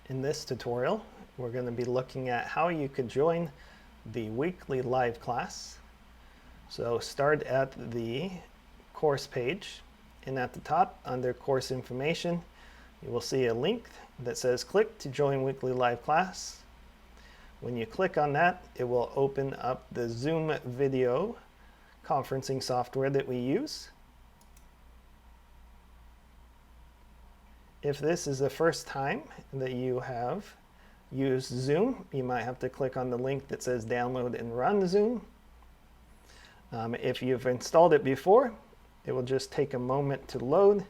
In this tutorial, we're going to be looking at how you could join the weekly live class. So start at the course page, and at the top under course information, you will see a link that says click to join weekly live class. When you click on that, it will open up the Zoom video conferencing software that we use. If this is the first time that you have used Zoom, you might have to click on the link that says download and run Zoom. If you've installed it before, it will just take a moment to load.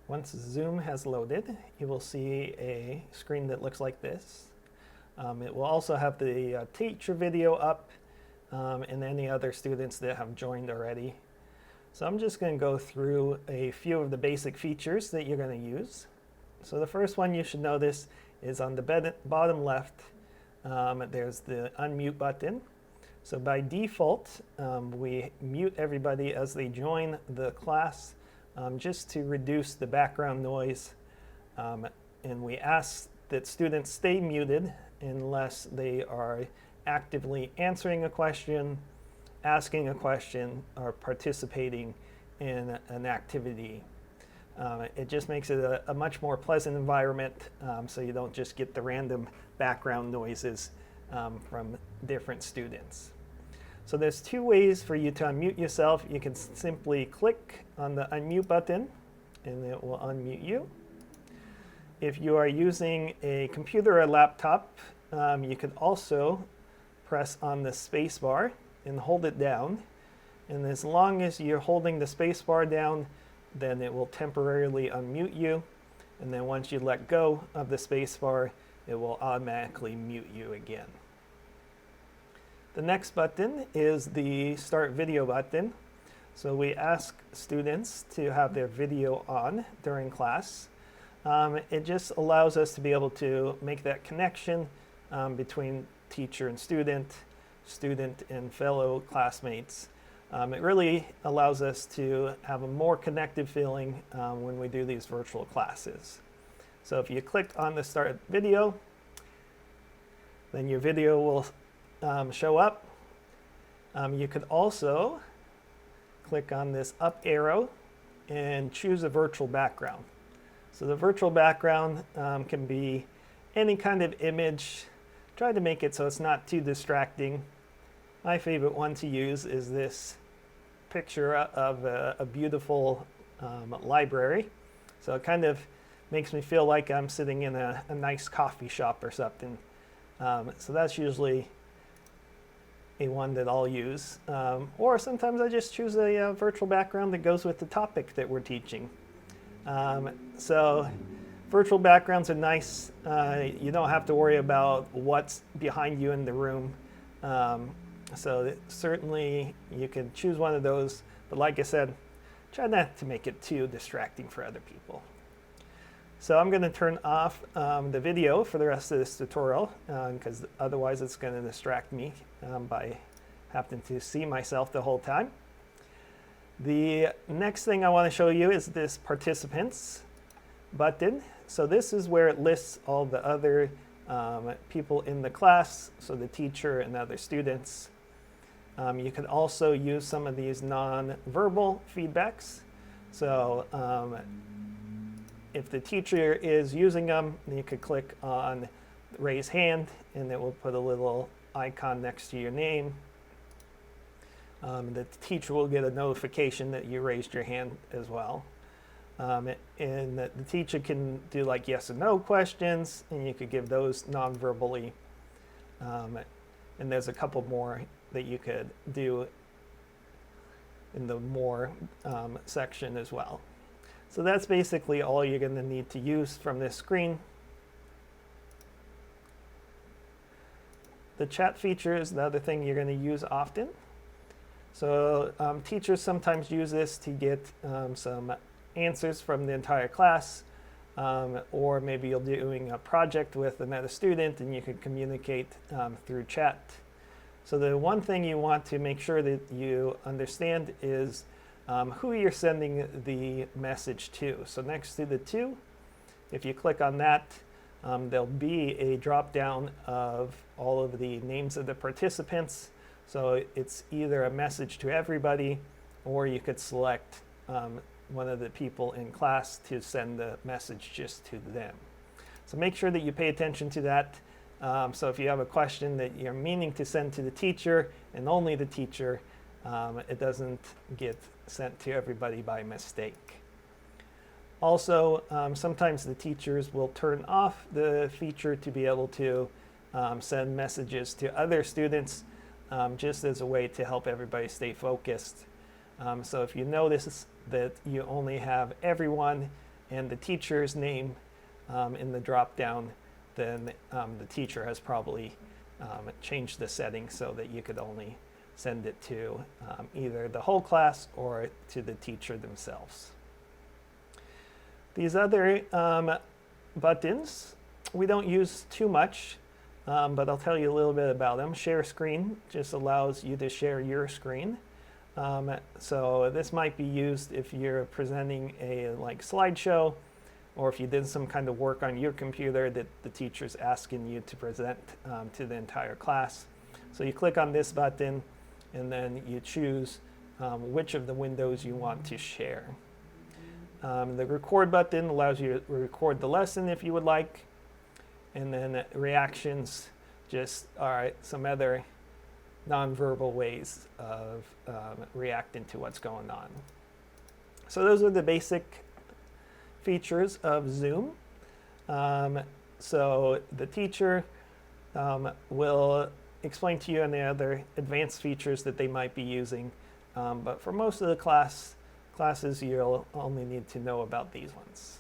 Once Zoom has loaded, you will see a screen that looks like this. It will also have the teacher video up and any other students that have joined already. So I'm just going to go through a few of the basic features that you're going to use. So the first one you should notice is on the bottom left, there's the unmute button. So by default, we mute everybody as they join the class just to reduce the background noise. And we ask that students stay muted unless they are actively answering a question, asking a question, or participating in an activity. It just makes it a much more pleasant environment, so you don't just get the random background noises from different students. So there's two ways for you to unmute yourself. You can simply click on the unmute button and it will unmute you. If you are using a computer or laptop, you can also press on the space bar and hold it down. And as long as you're holding the space bar down, then it will temporarily unmute you. And then once you let go of the space bar, it will automatically mute you again. The next button is the Start Video button. So we ask students to have their video on during class. It just allows us to be able to make that connection between teacher and student and fellow classmates. It really allows us to have a more connected feeling when we do these virtual classes. So if you click on the Start Video, then your video will show up. You could also click on this up arrow and choose a virtual background. So the virtual background can be any kind of image. Try to make it so it's not too distracting. My favorite one to use is this picture of a beautiful library. So it kind of makes me feel like I'm sitting in a nice coffee shop or something. So that's usually a one that I'll use. Or sometimes I just choose a virtual background that goes with the topic that we're teaching. So virtual backgrounds are nice. You don't have to worry about what's behind you in the room. So certainly you can choose one of those, but like I said, try not to make it too distracting for other people. So I'm going to turn off the video for the rest of this tutorial because otherwise it's going to distract me by having to see myself the whole time. The next thing I want to show you is this participants button. So this is where it lists all the other people in the class, so the teacher and other students. You can also use some of these non-verbal feedbacks. So if the teacher is using them, then you could click on raise hand and it will put a little icon next to your name. The teacher will get a notification that you raised your hand as well. And the teacher can do like yes and no questions, and you could give those non-verbally. And there's a couple more that you could do in the more section as well. So that's basically all you're going to need to use from this screen. The chat feature is the other thing you're going to use often. So teachers sometimes use this to get some answers from the entire class, or maybe you're doing a project with another student and you can communicate through chat. So the one thing you want to make sure that you understand is who you're sending the message to. So next to the to, if you click on that, there'll be a drop down of all of the names of the participants. So it's either a message to everybody, or you could select one of the people in class to send the message just to them. So make sure that you pay attention to that. So if you have a question that you're meaning to send to the teacher and only the teacher, it doesn't get sent to everybody by mistake. Also, sometimes the teachers will turn off the feature to be able to send messages to other students, just as a way to help everybody stay focused. So if you notice that you only have everyone and the teacher's name in the drop down, then the teacher has probably changed the settings so that you could only send it to either the whole class or to the teacher themselves. These other buttons we don't use too much, but I'll tell you a little bit about them. Share screen just allows you to share your screen. So this might be used if you're presenting a slideshow, or if you did some kind of work on your computer that the teacher's asking you to present to the entire class. So you click on this button and then you choose which of the windows you want to share. The record button allows you to record the lesson if you would like, and then reactions just are some other nonverbal ways of reacting to what's going on. So those are the basic features of Zoom. So the teacher will explain to you any other advanced features that they might be using, but for most of the classes you'll only need to know about these ones.